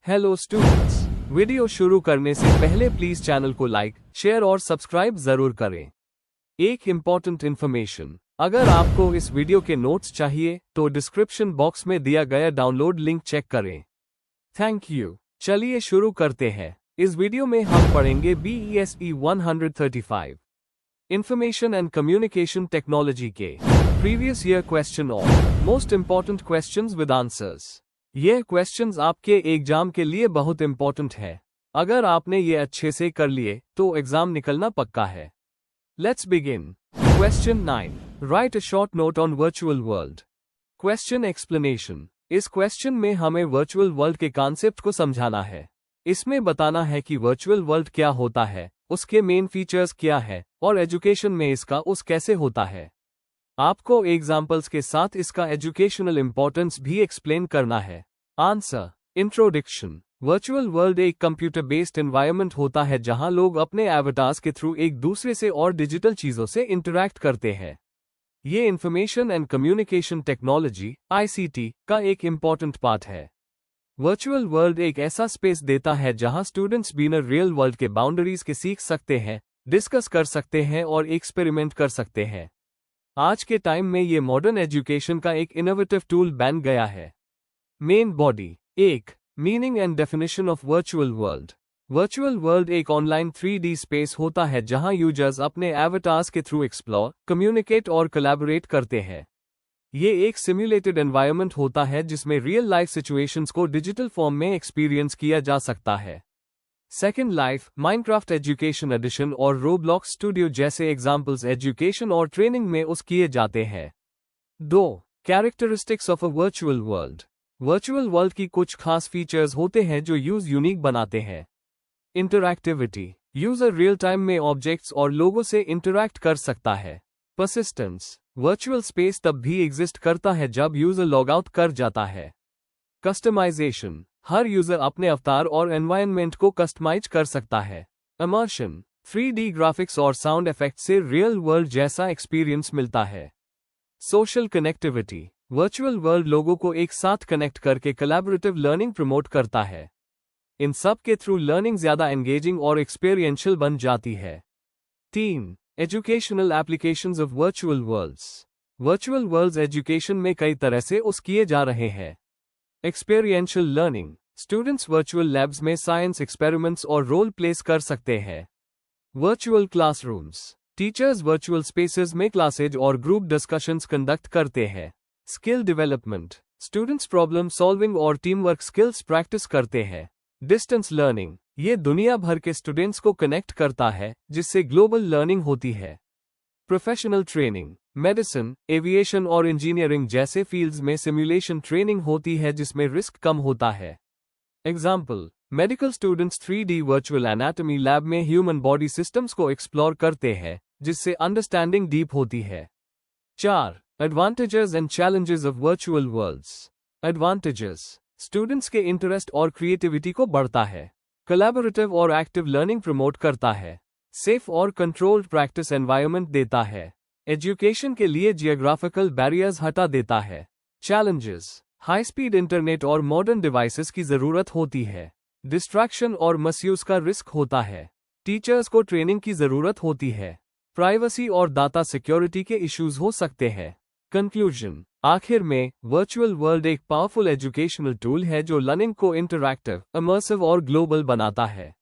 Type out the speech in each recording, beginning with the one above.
Hello students, video शुरू करने से पहले प्लीज चैनल को लाइक, शेयर और सब्सक्राइब जरूर करें। एक इम्पॉर्टेंट इन्फॉर्मेशन, अगर आपको इस वीडियो के नोट्स चाहिए तो डिस्क्रिप्शन बॉक्स में दिया गया डाउनलोड लिंक चेक करें। Thank you. चलिए शुरू करते हैं। इस वीडियो में हम पढ़ेंगे BESE 135 information and communication technology के प्रीवियस ईयर क्वेश्चन और most important questions with answers. ये क्वेश्चंस आपके एग्जाम के लिए बहुत इंपॉर्टेंट है। अगर आपने ये अच्छे से कर लिए तो एग्जाम निकलना पक्का है। Let's begin. Question 9, right a short note on virtual world. Question explanation. इस क्वेश्चन में हमें वर्चुअल वर्ल्ड के कॉन्सेप्ट को समझाना है। इसमें बताना है कि वर्चुअल वर्ल्ड क्या होता है, उसके मेन फीचर्स क्या है और एजुकेशन में इसका उस कैसे होता है। आपको एग्जाम्पल्स के साथ इसका एजुकेशनल इंपॉर्टेंस भी एक्सप्लेन करना है। आंसर। इंट्रोडक्शन। वर्चुअल वर्ल्ड एक कंप्यूटर बेस्ड एनवायरनमेंट होता है जहां लोग अपने एवटार्स के थ्रू एक दूसरे से और डिजिटल चीजों से इंटरैक्ट करते हैं। ये information and communication technology ICT का एक इम्पॉर्टेंट पार्ट है। वर्चुअल वर्ल्ड एक ऐसा स्पेस देता है जहां स्टूडेंट्स बिना रियल वर्ल्ड के बाउंड्रीज के सीख सकते हैं, डिस्कस कर सकते हैं और एक्सपेरिमेंट कर सकते हैं। आज के टाइम में ये मॉडर्न एजुकेशन का एक इनोवेटिव टूल बन गया है। Main body. 1. Meaning and definition of virtual world. Virtual world एक ऑनलाइन 3D स्पेस होता है जहां यूजर्स अपने एवटार्स के थ्रू एक्सप्लोर, कम्युनिकेट और कोलैबोरेट करते हैं। ये एक सिम्युलेटेड एनवायरनमेंट होता है जिसमें रियल लाइफ सिचुएशंस को डिजिटल फॉर्म में एक्सपीरियंस किया जा सकता है। Second Life, Minecraft education edition और रोब्लॉक्स स्टूडियो जैसे एग्जाम्पल्स एजुकेशन और ट्रेनिंग में यूज किए जाते हैं। 2. Characteristics of a virtual world. Virtual world की कुछ खास फीचर्स होते हैं जो यूनिक बनाते हैं। इंटरैक्टिविटी। यूजर रियल टाइम में ऑब्जेक्ट्स और लोगों से इंटरैक्ट कर सकता है। परसिस्टेंस। वर्चुअल स्पेस तब भी एग्जिस्ट करता है जब यूजर लॉग आउट कर जाता है। कस्टमाइजेशन। हर यूजर अपने अवतार और एनवायरनमेंट को कस्टमाइज कर सकता है। इमर्शन। 3D ग्राफिक्स और साउंड इफेक्ट से रियल वर्ल्ड जैसा एक्सपीरियंस मिलता है। Social connectivity. वर्चुअल वर्ल्ड लोगों को एक साथ कनेक्ट करके कोलैबोरेटिव लर्निंग प्रमोट करता है। इन सब के थ्रू लर्निंग ज्यादा एंगेजिंग और एक्सपीरियंशियल बन जाती है। 3. Educational applications of virtual worlds. Virtual worlds education में कई तरह से यूज किए जा रहे हैं। Experiential learning. Students virtual labs में साइंस एक्सपेरिमेंट्स और रोल प्लेस कर सकते हैं। Virtual classrooms. Teachers virtual spaces में क्लासेज और ग्रुप डिस्कशंस कंडक्ट करते हैं। Skill development. Students problem solving और टीम वर्क स्किल्स प्रैक्टिस करते हैं। Distance learning. ये दुनिया भर के स्टूडेंट्स को कनेक्ट करता है जिससे ग्लोबल लर्निंग होती है। Professional training. मेडिसिन, एविएशन और इंजीनियरिंग जैसे फील्ड्स में सिमुलेशन ट्रेनिंग होती है जिसमें रिस्क कम होता है। Example, medical students 3D virtual anatomy lab में ह्यूमन बॉडी सिस्टम्स को एक्सप्लोर करते हैं जिससे अंडरस्टैंडिंग डीप होती है। 4. Advantages and challenges of virtual worlds. Advantages. Students के इंटरेस्ट और क्रिएटिविटी को बढ़ता है। कोलैबोरेटिव और एक्टिव लर्निंग प्रमोट करता है। सेफ और कंट्रोल्ड प्रैक्टिस एनवायरनमेंट देता है। एजुकेशन के लिए जियोग्राफिकल बैरियर्स हटा देता है। चैलेंजेस। हाई स्पीड इंटरनेट और मॉडर्न डिवाइसेस की जरूरत होती है। डिस्ट्रैक्शन और मिसयूज का रिस्क होता है। टीचर्स को ट्रेनिंग की जरूरत होती है। प्राइवेसी और डाटा सिक्योरिटी के इश्यूज हो सकते हैं। कंक्लूजन। आखिर में, वर्चुअल वर्ल्ड एक पावरफुल एजुकेशनल टूल है जो लर्निंग को इंटरैक्टिव, इमर्सिव और ग्लोबल बनाता है।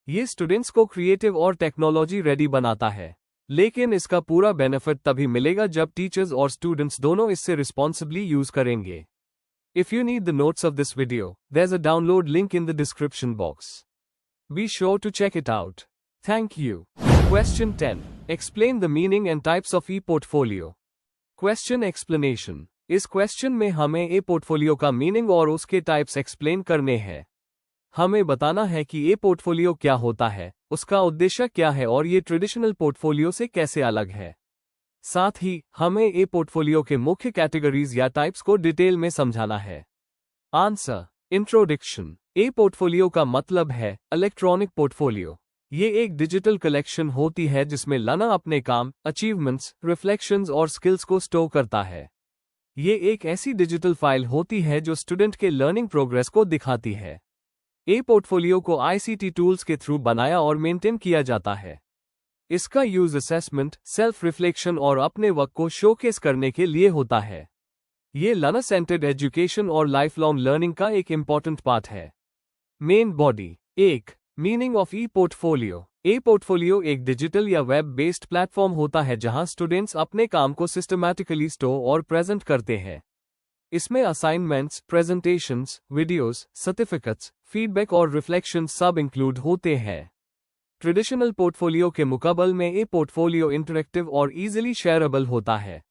ये स्टूडेंट्स को क्रिएटिव और टेक्नोलॉजी रेडी बनाता है, लेकिन इसका पूरा बेनिफिट तभी मिलेगा जब टीचर्स और स्टूडेंट्स दोनों इससे रिस्पॉन्सिबली यूज करेंगे। If you need the notes of this video, there's a download link in the description box. Be sure to check it out. Thank you. Question 10. Explain the meaning and types of e-portfolio. Question explanation. इस question में हमें e-portfolio का meaning और उसके types explain करने हैं। हमें बताना है कि e-portfolio क्या होता है, उसका उद्देश्य क्या है और ये ट्रेडिशनल पोर्टफोलियो से कैसे अलग है। साथ ही हमें e-portfolio के मुख्य कैटेगरीज या टाइप्स को डिटेल में समझाना है। आंसर। इंट्रोडक्शन। e-portfolio का मतलब है इलेक्ट्रॉनिक पोर्टफोलियो। ये एक डिजिटल कलेक्शन होती है जिसमें लर्नर अपने काम, अचीवमेंट्स, रिफ्लेक्शंस और स्किल्स को स्टोर करता है। ये एक ऐसी डिजिटल फाइल होती है जो स्टूडेंट के लर्निंग प्रोग्रेस को दिखाती है। ए पोर्टफोलियो को आईसीटी टूल्स के थ्रू बनाया और मेंटेन किया जाता है। इसका यूज असेसमेंट, सेल्फ रिफ्लेक्शन और अपने वर्क को शोकेस करने के लिए होता है। ये लर्नर सेंटर्ड एजुकेशन और लाइफ लॉन्ग लर्निंग का एक इंपॉर्टेंट पार्ट है। Main body. 1. Meaning of E portfolio. A portfolio एक डिजिटल या वेब बेस्ड प्लेटफॉर्म होता है जहां स्टूडेंट्स अपने काम को सिस्टमैटिकली स्टोर और प्रेजेंट करते हैं। इसमें assignments, presentations, videos, certificates, feedback और रिफ्लेक्शन सब इंक्लूड होते हैं। ट्रेडिशनल पोर्टफोलियो के मुकाबले में ए पोर्टफोलियो इंटरैक्टिव और इजीली शेयरेबल होता है।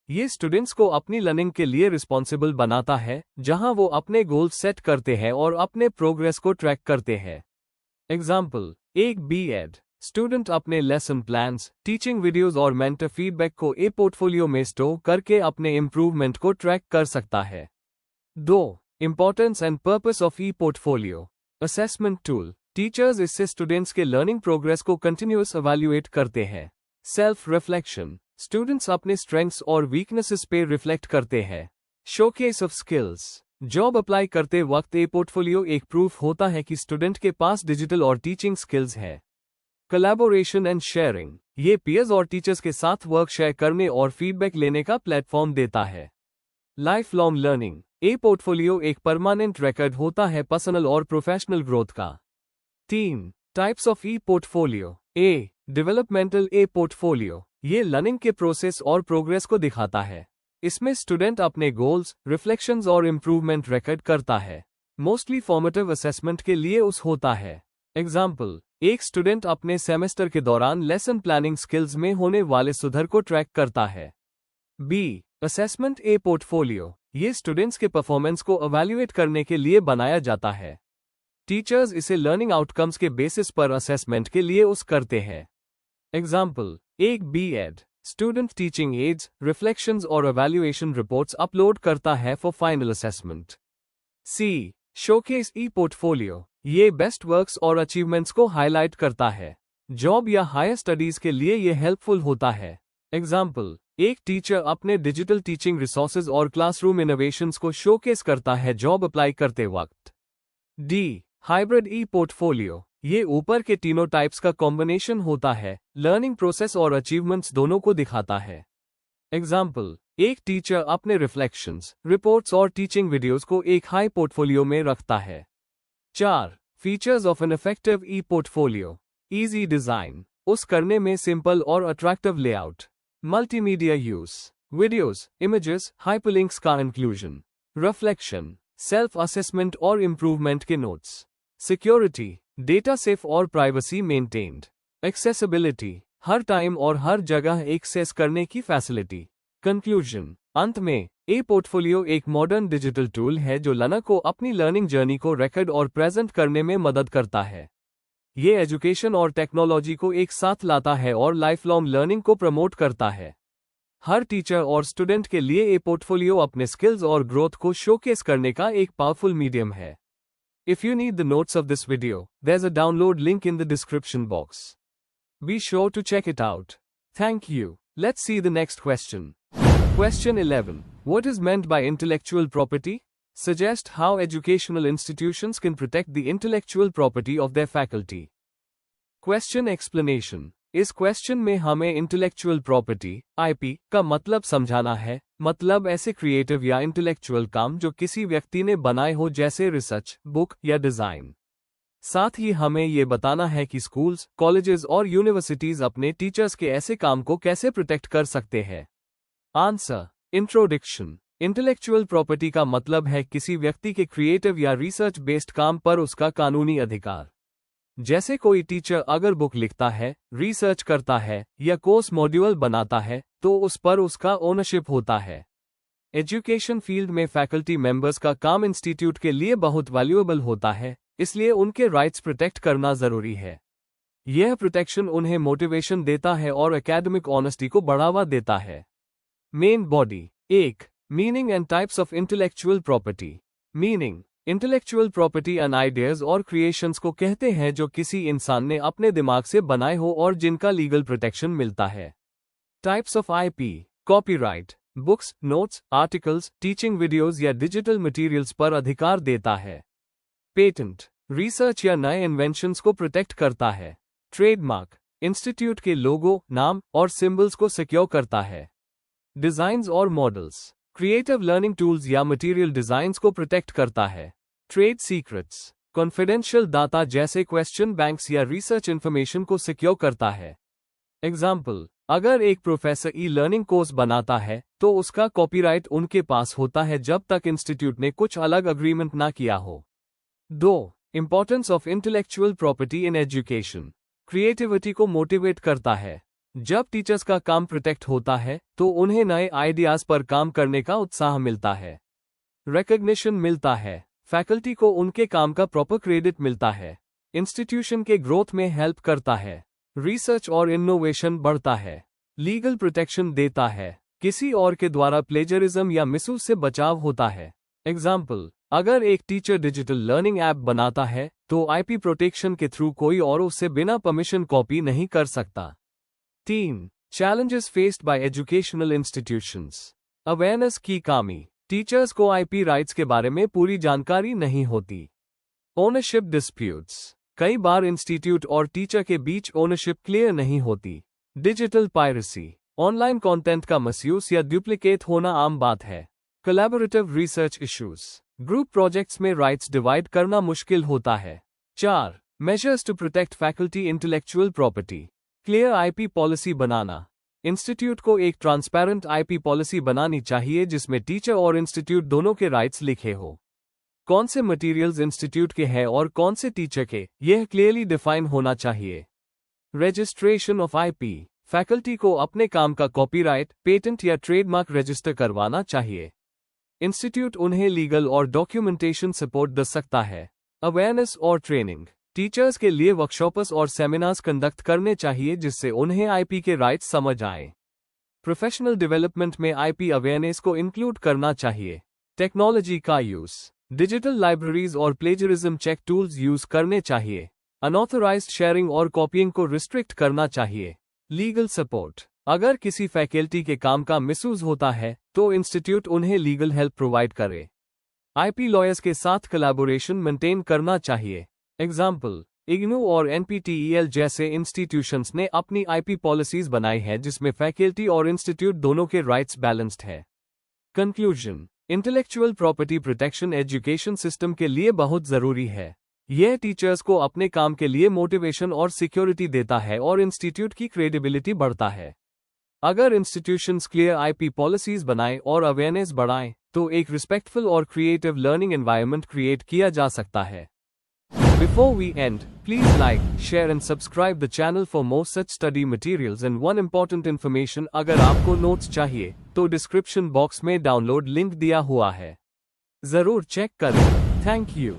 ये स्टूडेंट्स को अपनी लर्निंग के लिए रिस्पॉन्सिबल बनाता है, जहां वो अपने गोल्स सेट करते हैं और अपने प्रोग्रेस को ट्रैक करते हैं। एग्जाम्पल, एक B.Ed स्टूडेंट अपने लेसन प्लान्स, टीचिंग वीडियोस और मेंटर फीडबैक को ए पोर्टफोलियो में स्टोर करके अपने इम्प्रूवमेंट को ट्रैक कर सकता है। 2. Importance and purpose of E portfolio. Assessment tool. Teachers इससे स्टूडेंट्स के लर्निंग प्रोग्रेस को कंटिन्यूअस इवैल्यूएट करते हैं। Self reflection. स्टूडेंट्स अपने स्ट्रेंथ्स और वीकनेसेस पे रिफ्लेक्ट करते हैं। Showcase of skills. Job apply करते वक्त ए पोर्टफोलियो एक प्रूफ होता है कि स्टूडेंट के पास डिजिटल और टीचिंग स्किल्स है। Collaboration and sharing. ये पीयर्स और टीचर्स के साथ वर्क शेयर करने और फीडबैक लेने का प्लेटफॉर्म देता है। Life long learning. ए पोर्टफोलियो एक परमानेंट रिकॉर्ड होता है पर्सनल और प्रोफेशनल ग्रोथ का। 3. Types of E portfolio. A. Developmental A portfolio. ये लर्निंग के प्रोसेस और प्रोग्रेस को दिखाता है। इसमें स्टूडेंट अपने गोल्स, रिफ्लेक्शंस और इम्प्रूवमेंट रिकॉर्ड करता है। मोस्टली फॉर्मेटिव असेसमेंट के लिए होता है। एग्जाम्पल, एक स्टूडेंट अपने सेमेस्टर के दौरान लेसन प्लानिंग स्किल्स में होने वाले सुधार को ट्रैक करता है। बी. Assessment a portfolio. ये स्टूडेंट्स के परफॉर्मेंस को इवैल्यूएट करने के लिए बनाया जाता है। टीचर्स इसे लर्निंग आउटकम्स के बेसिस पर असेसमेंट के लिए करते हैं। एग्जाम्पल, एक B.Ed student teaching aids, reflections और इवैल्यूएशन रिपोर्ट्स अपलोड करता है for final assessment. C. Showcase e portfolio. ये बेस्ट वर्क्स और अचीवमेंट्स को हाईलाइट करता है। जॉब या हायर स्टडीज के लिए ये हेल्पफुल होता है। एग्जाम्पल, एक टीचर अपने डिजिटल टीचिंग रिसोर्सेज और क्लासरूम इनोवेशंस को शोकेस करता है जॉब अप्लाई करते वक्त। डी. हाइब्रिड ई पोर्टफोलियो। ये ऊपर के तीनों टाइप्स का कॉम्बिनेशन होता है, लर्निंग प्रोसेस और अचीवमेंट्स दोनों को दिखाता है। एग्जाम्पल, एक टीचर अपने रिफ्लेक्शंस, रिपोर्ट्स और टीचिंग वीडियोस को एक हाई पोर्टफोलियो में रखता है। 4. Features of an effective E portfolio. Easy design. करने में सिंपल और attractive layout. Multimedia use. Videos, images, hyperlinks का इंक्लूजन। रिफ्लेक्शन, सेल्फ असेसमेंट और इम्प्रूवमेंट के नोट्स। सिक्योरिटी, डेटा सेफ और प्राइवेसी मेंटेन्ड। एक्सेसिबिलिटी, हर टाइम और हर जगह एक्सेस करने की फैसिलिटी। कंक्लूजन, अंत में, ए पोर्टफोलियो एक मॉडर्न डिजिटल टूल है जो लर्नर को अपनी लर्निंग जर्नी को रिकॉर्ड और प्रेजेंट करने में मदद करता है। ये एजुकेशन और टेक्नोलॉजी को एक साथ लाता है और लाइफ लॉन्ग लर्निंग को प्रमोट करता है। हर टीचर और स्टूडेंट के लिए ए पोर्टफोलियो अपने स्किल्स और ग्रोथ को शोकेस करने का एक पावरफुल मीडियम है। If you need the notes of this video, there's a download link in the description box. Be sure to check it out. Thank you. Let's see the next question. Question 11. What is meant by intellectual property? Suggest how educational institutions can protect the intellectual property of their faculty. Question explanation. इस question में हमें intellectual property IP का मतलब समझाना है। मतलब ऐसे creative या इंटेलेक्चुअल काम जो किसी व्यक्ति ने बनाए हो, जैसे रिसर्च, बुक या डिजाइन। साथ ही हमें ये बताना है कि स्कूल्स, कॉलेजेस और यूनिवर्सिटीज अपने टीचर्स के ऐसे काम को कैसे प्रोटेक्ट कर सकते हैं। आंसर। इंट्रोडक्शन। इंटेलेक्चुअल प्रॉपर्टी का मतलब है किसी व्यक्ति के क्रिएटिव या रिसर्च बेस्ड काम पर उसका कानूनी अधिकार। जैसे कोई टीचर अगर बुक लिखता है, रिसर्च करता है या कोर्स मॉड्यूल बनाता है तो उस पर उसका ओनरशिप होता है। एजुकेशन फील्ड में फैकल्टी मेंबर्स का काम इंस्टीट्यूट के लिए बहुत वैल्यूएबल होता है, इसलिए उनके राइट्स प्रोटेक्ट करना जरूरी है। यह प्रोटेक्शन उन्हें मोटिवेशन देता है और एकेडमिक ऑनेस्टी को बढ़ावा देता है। Main body. 1. Meaning and types of intellectual property. Meaning. Intellectual property and ideas और क्रिएशंस को कहते हैं जो किसी इंसान ने अपने दिमाग से बनाए हो और जिनका लीगल प्रोटेक्शन मिलता है। Types of IP। Copyright, books, notes, articles, teaching videos या डिजिटल मटेरियल्स पर अधिकार देता है। पेटेंट, रिसर्च या नए इन्वेंशंस को प्रोटेक्ट करता है। ट्रेडमार्क इंस्टीट्यूट के लोगो, नाम और सिंबल्स को सिक्योर करता है। डिजाइन्स और मॉडल्स क्रिएटिव लर्निंग टूल्स या मटेरियल डिजाइन्स को प्रोटेक्ट करता है। ट्रेड सीक्रेट्स कॉन्फिडेंशियल डाटा जैसे क्वेश्चन बैंक्स या रिसर्च इंफॉर्मेशन को सिक्योर करता है। एग्जाम्पल, अगर एक प्रोफेसर ई लर्निंग कोर्स बनाता है तो उसका कॉपीराइट उनके पास होता है जब तक इंस्टीट्यूट ने कुछ अलग अग्रीमेंट ना किया हो। 2. Importance of intellectual property in education creativity को मोटिवेट करता है। जब टीचर्स का काम प्रोटेक्ट होता है तो उन्हें नए आइडियाज पर काम करने का उत्साह मिलता है। रिकॉग्निशन मिलता है, फैकल्टी को उनके काम का प्रॉपर क्रेडिट मिलता है। इंस्टीट्यूशन के ग्रोथ में हेल्प करता है। रिसर्च और इनोवेशन बढ़ता है। लीगल प्रोटेक्शन देता है, किसी और के द्वारा प्लेजरिज्म या मिसयूज से बचाव होता है। एग्जाम्पल, अगर एक टीचर डिजिटल लर्निंग ऐप बनाता है तो आईपी प्रोटेक्शन के थ्रू कोई और उससे बिना परमिशन कॉपी नहीं कर सकता। 3. Challenges faced by educational institutions awareness की कमी टीचर्स को आईपी राइट्स के बारे में पूरी जानकारी नहीं होती। ओनरशिप डिस्प्यूट्स कई बार इंस्टीट्यूट और टीचर के बीच ओनरशिप क्लियर नहीं होती। डिजिटल पायरेसी ऑनलाइन कंटेंट का मिसयूज या डुप्लीकेट होना आम बात है। Collaborative research issues group projects में राइट्स डिवाइड करना मुश्किल होता है। 4. Measures to protect faculty intellectual property clear IP policy बनाना इंस्टीट्यूट को एक ट्रांसपेरेंट आईपी पॉलिसी बनानी चाहिए जिसमें टीचर और इंस्टीट्यूट दोनों के राइट्स लिखे हो। कौन से मटेरियल्स इंस्टीट्यूट के हैं और कौन से टीचर के, यह क्लियरली डिफाइन होना चाहिए। रजिस्ट्रेशन ऑफ आईपी फैकल्टी को अपने काम का कॉपीराइट, पेटेंट या ट्रेडमार्क रजिस्टर करवाना चाहिए। इंस्टीट्यूट उन्हें लीगल और डॉक्यूमेंटेशन सपोर्ट दे सकता है। अवेयरनेस और ट्रेनिंग टीचर्स के लिए वर्कशॉप्स और सेमिनार्स कंडक्ट करने चाहिए जिससे उन्हें आईपी के राइट्स समझ आए। प्रोफेशनल डेवलपमेंट में आईपी अवेयरनेस को इंक्लूड करना चाहिए। टेक्नोलॉजी का यूज डिजिटल लाइब्रेरीज और प्लेजरिज्म चेक टूल्स यूज करने चाहिए। अनऑथराइज्ड शेयरिंग और कॉपीइंग को रिस्ट्रिक्ट करना चाहिए। लीगल सपोर्ट अगर किसी फैकल्टी के काम का मिसयूज होता है तो इंस्टीट्यूट उन्हें लीगल हेल्प प्रोवाइड करे। आईपी लॉयर्स के साथ कोलैबोरेशन मेंटेन करना चाहिए। एग्जाम्पल, इग्नू और एनपीटीईएल जैसे इंस्टीट्यूशंस ने अपनी आईपी पॉलिसीज बनाई है जिसमें फैकल्टी और इंस्टीट्यूट दोनों के राइट्स बैलेंस्ड है। Conclusion intellectual property protection education system के लिए बहुत जरूरी है। यह टीचर्स को अपने काम के लिए मोटिवेशन और सिक्योरिटी देता है और इंस्टीट्यूट की क्रेडिबिलिटी बढ़ता है। अगर इंस्टीट्यूशंस क्लियर आईपी पॉलिसीज बनाएं और अवेयरनेस बढ़ाएं तो एक रिस्पेक्टफुल और क्रिएटिव लर्निंग एनवायरनमेंट क्रिएट किया जा सकता है। Before we end, please like, share and subscribe the channel for more such study materials and one important information अगर आपको नोट्स चाहिए तो डिस्क्रिप्शन बॉक्स में डाउनलोड लिंक दिया हुआ है, जरूर चेक करें। Thank you.